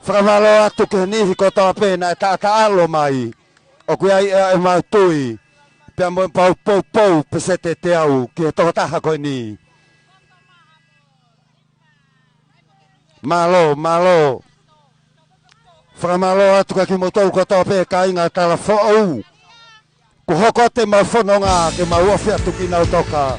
whakamalo atu ke nihi ko tawa pēna e ta alo mai o kui ai e mautui pia mo pau pou pou pesete te au ki he tokotaha koe ni malo malo whakamalo atu ka ki motou ko tawa pē ka inga tala who'ou ku hoko te mau whanonga ke mau ofi atu ki nau toka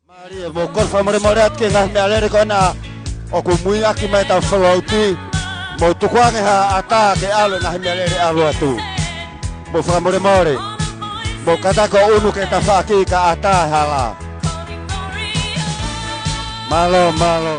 Maria mo kor famore morat ke ngas me alere kona o ku mui aki mai ta flauti mo tu kwange ha ata ke alo ngas me alere alo atu mo famore more mo kata ko unu ke ta faki ka ata hala malo malo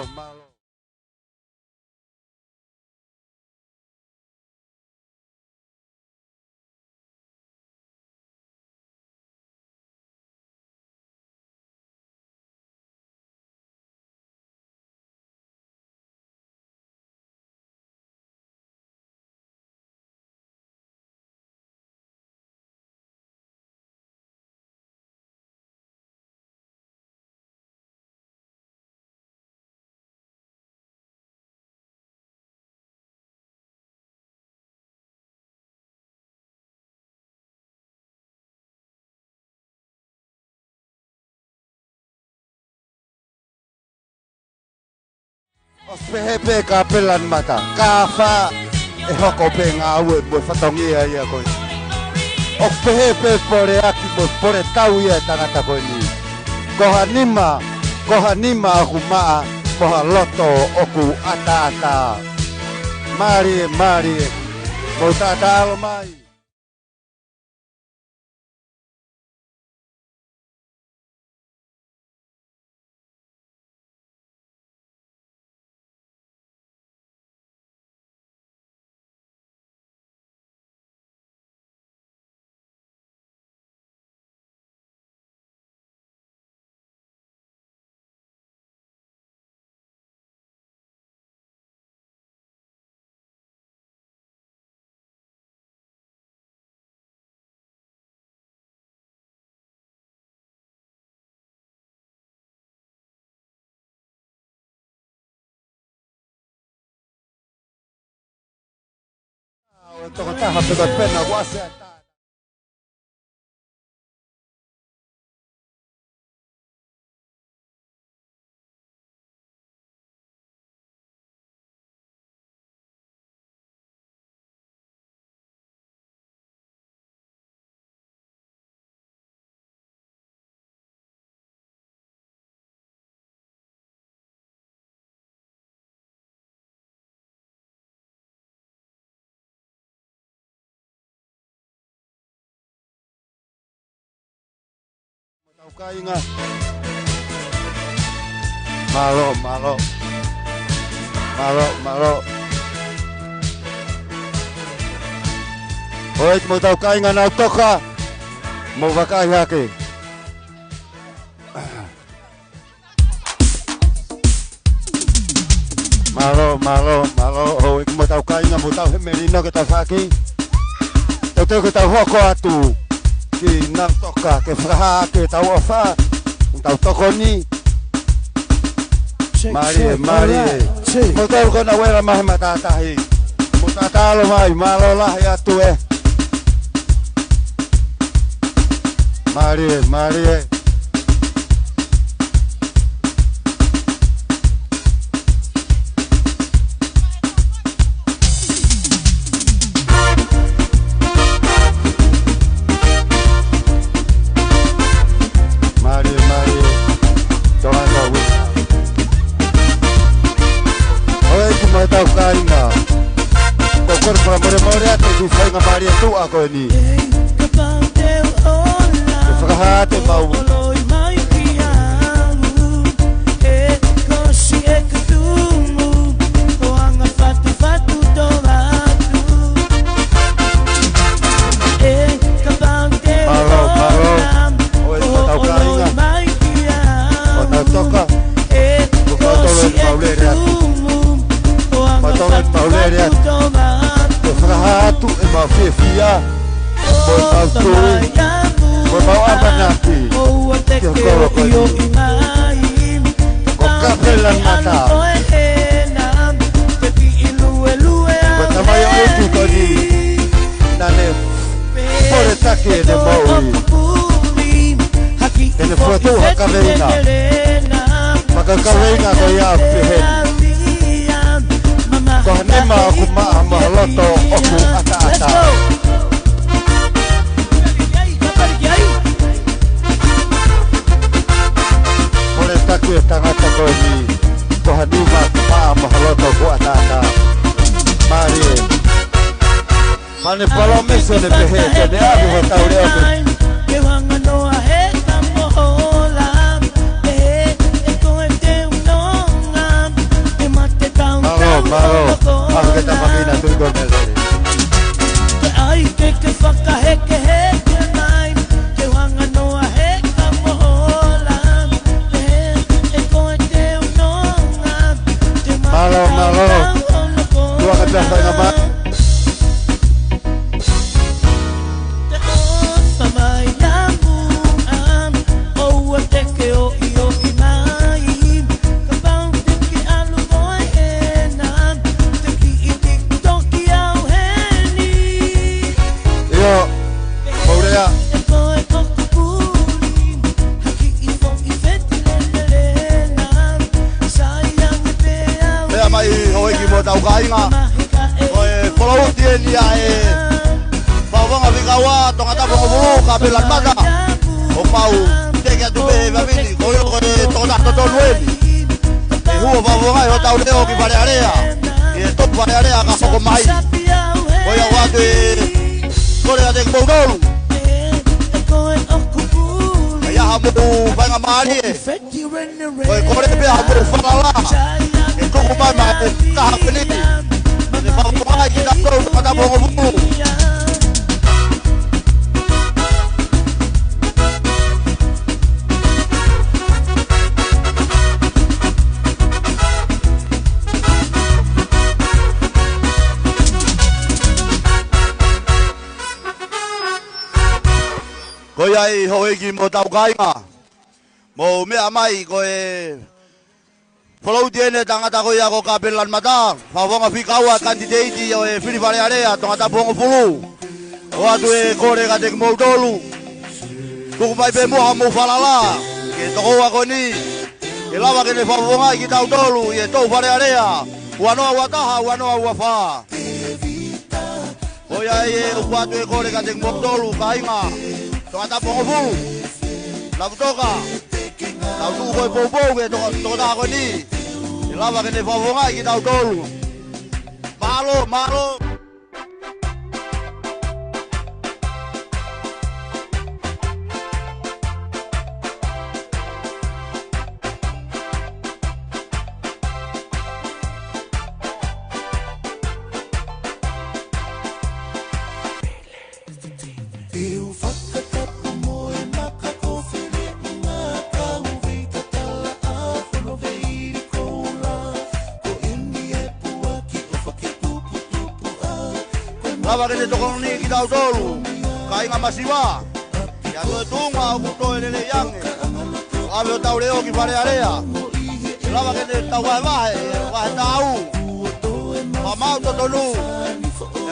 Ospehepe kapelan mata kafa e hoko pe ngawe mo fatongi ya ko Ospehepe pore aki mo pore tau ya tangata ko ni kohanima huma moha loto oku ata mari mo tata mai Toko taha pega pena wase Kainga malo Oi mo tau kainga na toka mo vakai hake malo oi mo tau kainga mo tau merino ke tau haki tau ke tau hoko atu ki nang toka ke fraha ke tau ofa tau toko ni Marie mo tau kona wera mahe matatahi mo tatalo mai malo lah ya tu Marie Maria tu ako ni Fakahate mau Fia, foi mal abanati. Que coloco com capela mata. Bota mai outro coni. Dale. Por ataque de Maui. Ele foi tu a caveira. Maka caveira ko ya fihe. Kohanima kuma mahaloto oku ata. ke tangata ko ni ko hanima pa mahaloto ko atata mari mane palo meso de pehe de ave ho taure o que van a no a esta mohola e con el te no te mate tan malo que ta máquina tu con el ay que faca que mai que van a no a esta mohola e con el te no te mate malo tu akan dah nama tau kainga oi follow dia dia bawa ngabigawa tonga ta bongo kabelan mata o pau tega tu be babini koyo ko tonga to nuevi e huo bawa ngai o tau leo ki vale area e top vale area ka soko mai oi a wate kore ate bogol ya hamu banga mali oi kore be hamu falala itu bukan macam tahap ini. Ini bagaimana kita tahu pada bongo-bongo. Kau yang hoki mau tahu kaya, mau mai kau Follow dia ni tangata ko ya ko kapelan mata. Fawanga fikawa candidate yo e fili vale area tangata bongo fulu. Wa tu e kore ka tek modolu. Tu mai be mo mo falala. Ke to wa ko ni. Ke lava ke ne fawanga ki tau dolu e to vale area. Wa no wa taha wa no wa fa. O ya e wa tu e kore ka tek modolu kainga. Tangata bongo fulu. La toka. Tau tu ko bobo ke to ta ko ni. Lava que ne favonga ki tau tolu. Malo. Lava que ne tokong ni ki tau tolu. Kainga masiwa. Ya tu tunga o to ele yange. Ave o tau leo ki vale area. Lava que ne tau wa tau. Mama to tolu.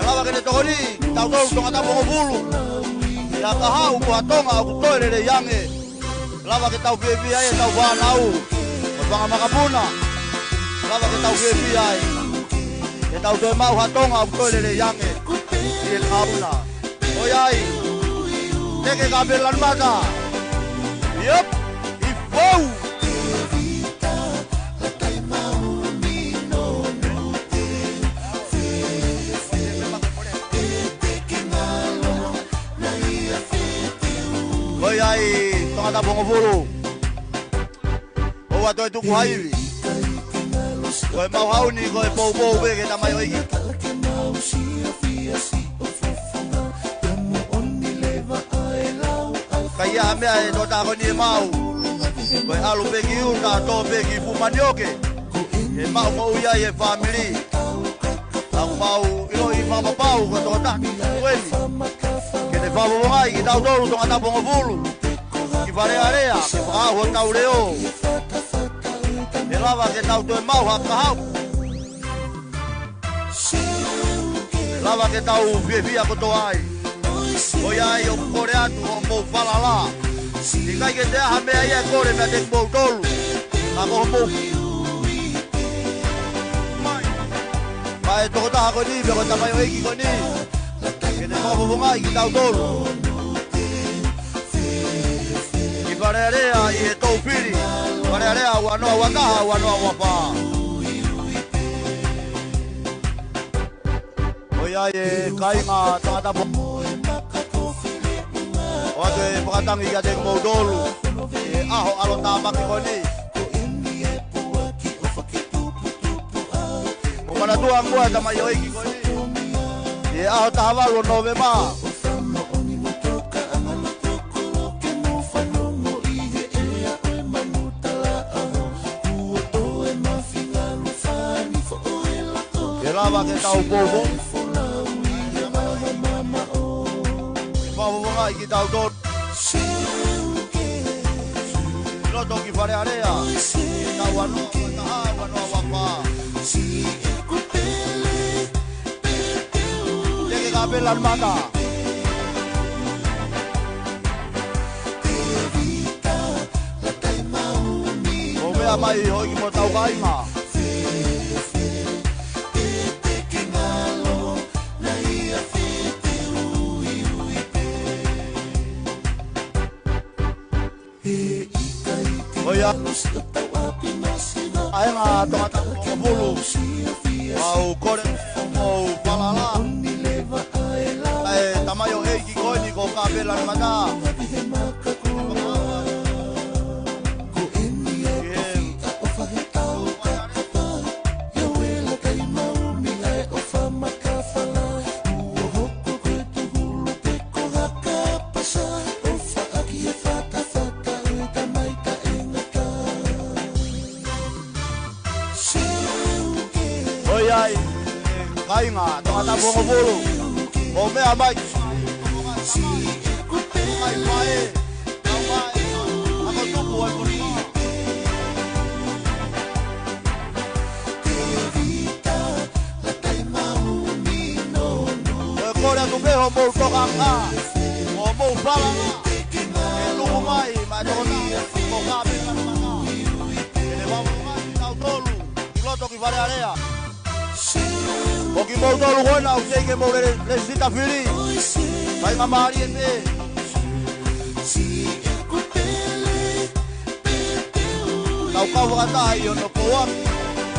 Lava que ne tokoni tau tolu tonga ta bongo bulu. Ya ka hau ko atonga o to ele yange. Lava que tau bebi ai tau wa nau. Banga makapuna. Lava que tau bebi ai. Que tau te mau hatonga o to ele yange. El aula. Oi ai. Teke kabelan mata. Yup. I fou. Oi ai, tonga bongo fulu. O wa to tu kuhaivi. Oi mau hau ni ko bo be ke ta mai oi. Kaya me ai no ta ko ni mau. Koi alu pegi una to pegi fumanioke. E mau mo ia e family. Au mau ilo I mama pau ko to ta. Weni. Ke te favo mai ki tau tolu to ata bongo fulu. Ki vale area, ke pa ho tau leo. E lava ke tau to mau ha ka hau. Lava ke tau via ko to ai. Oi ai o coreano o mo fala lá. Diga que te ha me ai e core me tek mo tolu. Ako mo. Mai to ta ko ni be ko ta mai oi ki ko ni. Que te mo bo mai ki tau tolu. Ki pararea I e to piri. Wharearea wanoa wataha wanoa wapa. Oyaye kainga tangata po. Oate pakatangi ya deng modolu. Aho alota makikoni. Kumana tua ngua tama yoiki koni. Aho tahawalo novema. Lava que tá o povo. Vamos lá que tá o dono. Não tô que fare areia. Tá o ano, wapa. Tem que cabelo armada. Vamos ver a mais hoje que botar o gaima. Oya, ai nga tomata bulu, au kore, au palala, tamayo eki koni ko kabela mata. Kainga, tomata bongo bulu, o me amai. Mai mai, ako tuku ay pulima. Kora tu beho mo tokanga, o mo pala na. Lumo mai, mai tona, mo kabe na mana. Ele vamos mai tau tolu, piloto que vale area. O que mudou o Ronald, o que mudou ele cita feliz. Vai na Maria B. Tau kau kata ayo no kuat,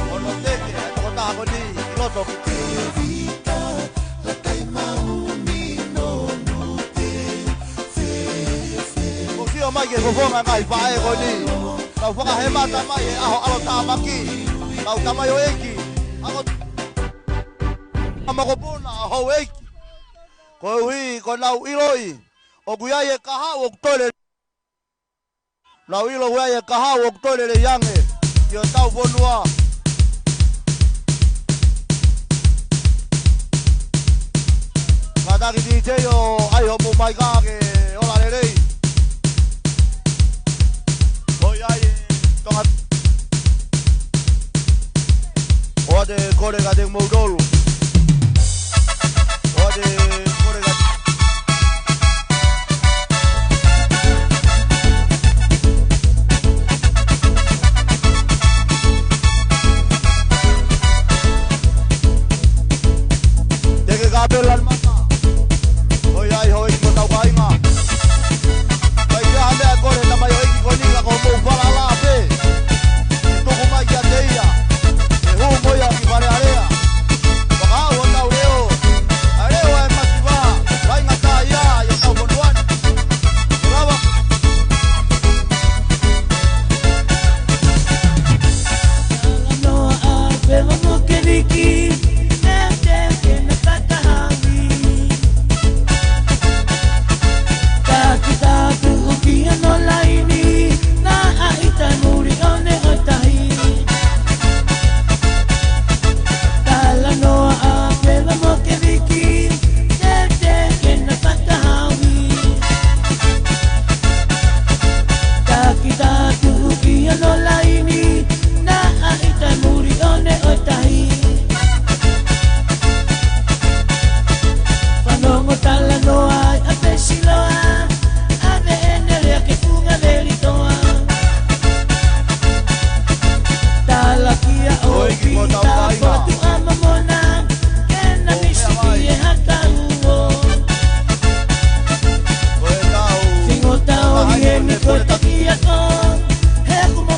ono teke, aku tak aku ni piloto. O que o mai que vou ngai pai ko ni. Tau foka hemat mai aho alo tamaki. Tau tamayo eki. Ako Amakopuna hoeki ko ui ko lau iloi o guiaye kaha o tole lau ilo guiaye kaha o tole le yange yo tau bonua Mataki DJ yo ai ho mo mai ka ke ola le rei Oyaye tonga Ode kore ga de modolu Corta aqui a cor, é como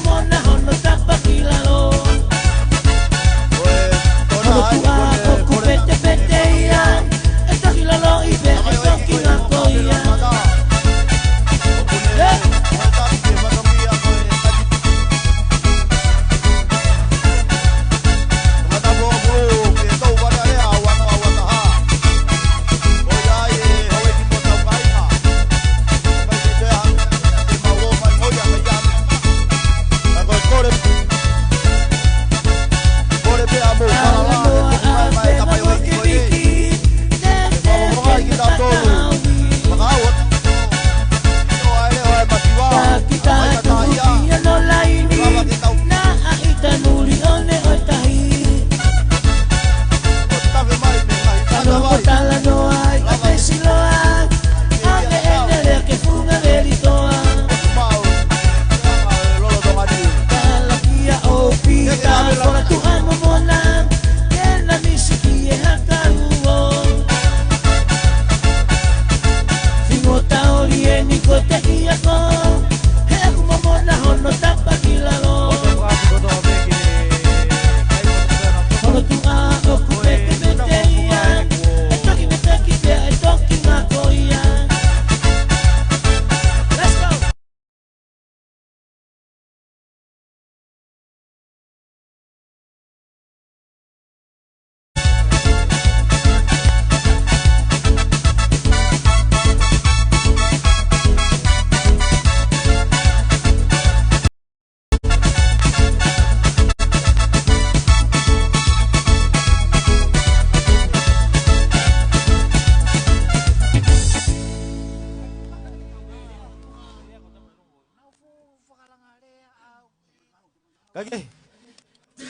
Kage.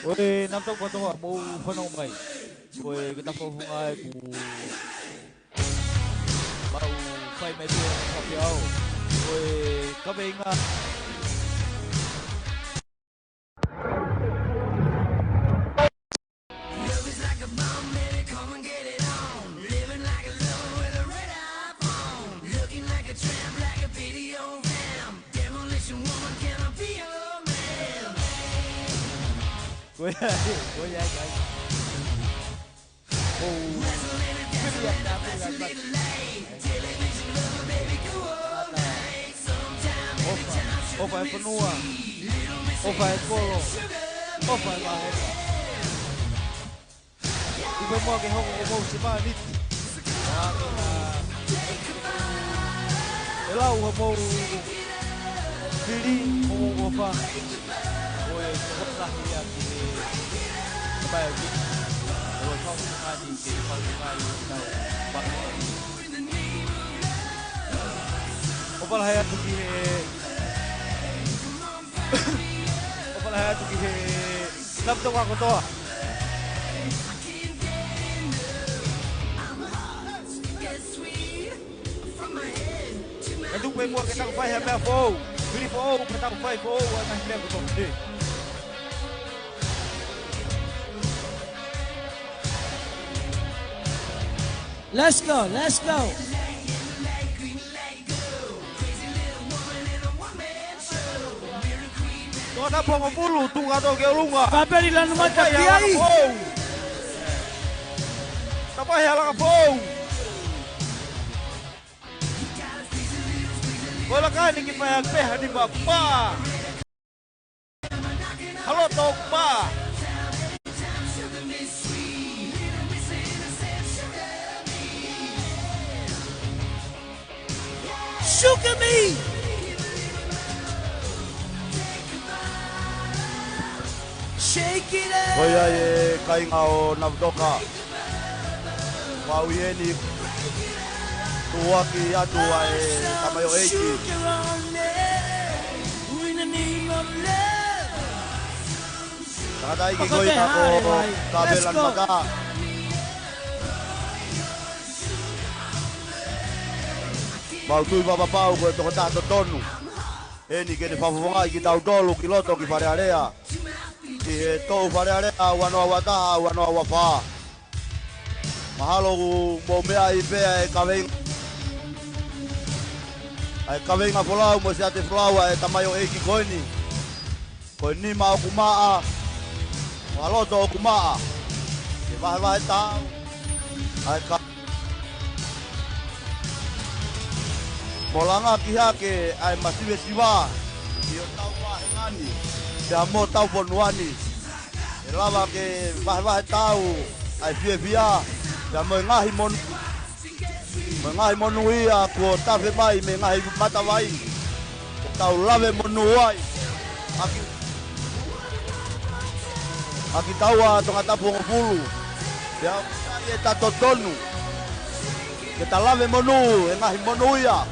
Oi, nam tok pato mo fanong mai. Oi, kita ko ngai ku. Mau fai mai dia kopiao. Oi, kabenga. Gue ya guys. Opa penua. Opa kolo. Opa lahir. Ibu mau ke hong mau sebalik. Elau mau pilih mau apa? Ôi rất là hiền thì bài viết rồi không ai thì chỉ không ai đâu bắt opal hayat tuki opal hayat tuki nam to ako to cái lúc bên mua cái tao phải hay bè phô đi phô cái tao phải phô anh đem cái gì Let's go, let's go. Tuo na pongo pulu tunga to ke lunga. Papel ilan mata kiai. Tapa hala ka fou. Bola ka ni kipayag pe hadi bapa. Halo tok pa. Sugar me. Shake it up. Hoia e kainga o Navdoka. Wau ieni tuaki atu ai tamayo eiki. Sugar on me. In the name of love. Takadai ki koina ko kabelan maka. Mau tui baba pau ko to tato tonu. Eni ke de fafonga ki tau dolu ki loto ki fare area. Ki to fare area wano wata wano wafa. Mahalo mo mea I pe e kaveng. Ai kaveng a folau mo se ate flower e tamayo eki koini. Koini ma kumaa. Walo to kumaa. Ke va ta. Ai ka Molanga ki hake ai masive siwa. Io tau wa ngani. Dia mo tau ponuani. E lava ke va tau ai fia. Dia mo ngahi mon. Ngahi monuia ko tafe mai me ngahi mata vai. Tau lave monuai. Aki taua tonga tapu ngopulu. Dia e tatotonu. Ke talave monu e ngahi monuia.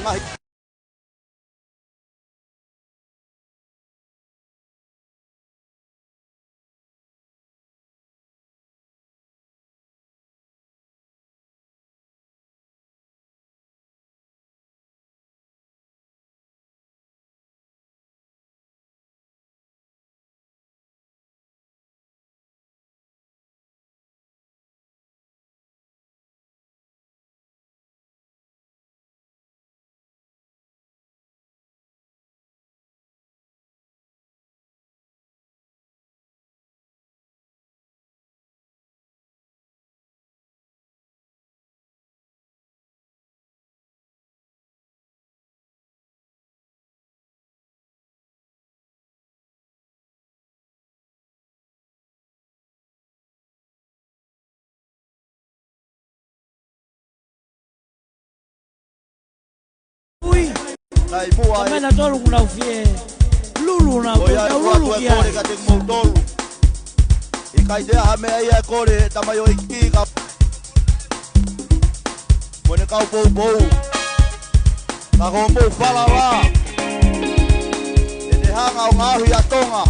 Ngahi Dai mua. Kamena tolu kuna ufie. Lulu na lulu kia. Kore ka te moutolu. I kai te ha mea ia kore tamayo iki ka. Mone kau pou. Ka ko mo fala wa. E te hanga o ngahu ya tonga.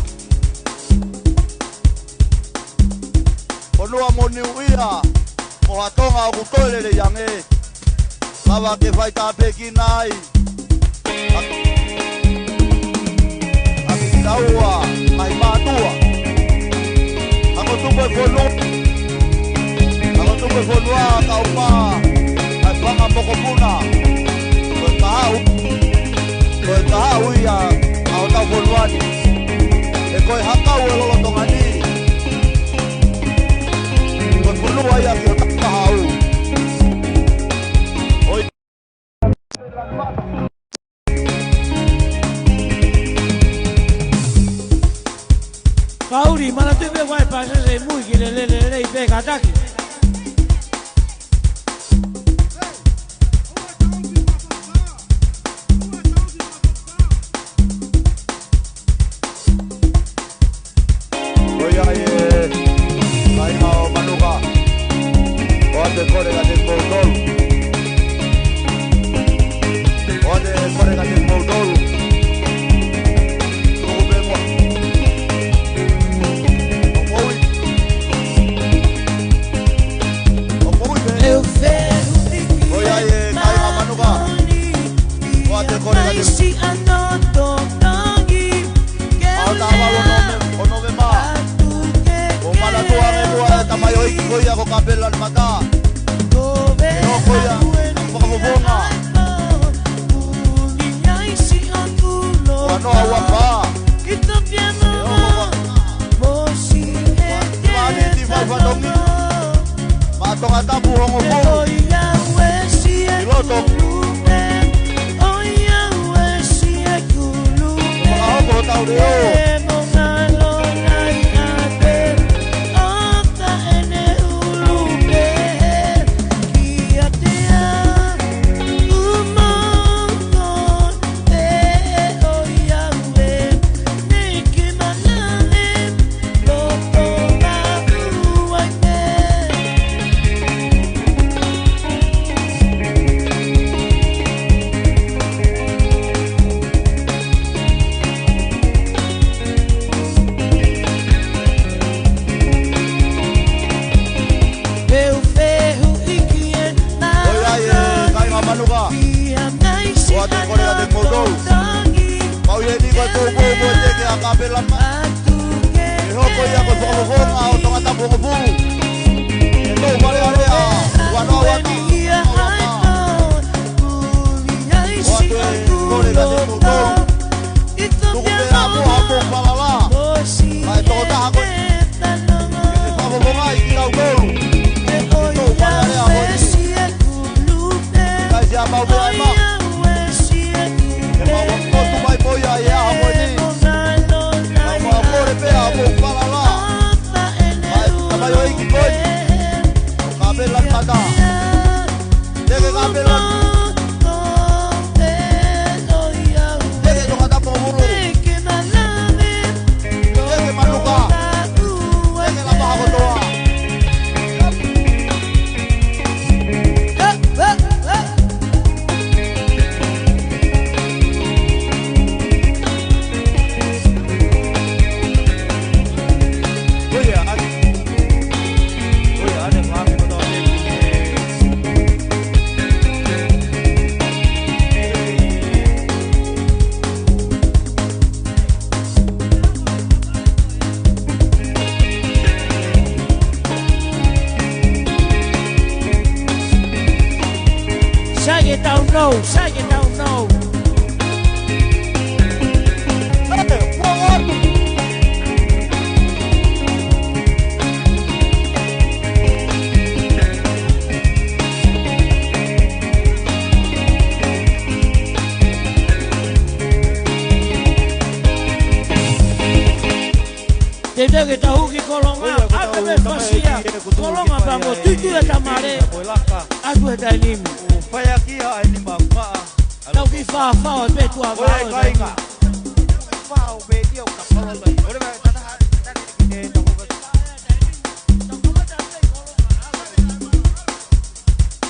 Fonua moniuia. Mohatonga o kutoilele yange. Lava ke vai tapeki nai. Aki taua, mai matua. Ako tupo fonu. Ako tupo fonua kaupa. Ai panga mokopuna. Koe kahau ia au tau fonuani. E koe hakau e lolo tongani. Koe fonua ia ki o tau kahau. Kauri, mana tu be vai pasa se muy que le pega ataque. Deve que tá huki kolonga, ata me fasia, kolonga bango, tutu e tamare, atu e tainimi. Pai aqui a ele mamá. Tau ki fa fa o pe tua vai. Fa o be dio ka palo. Ore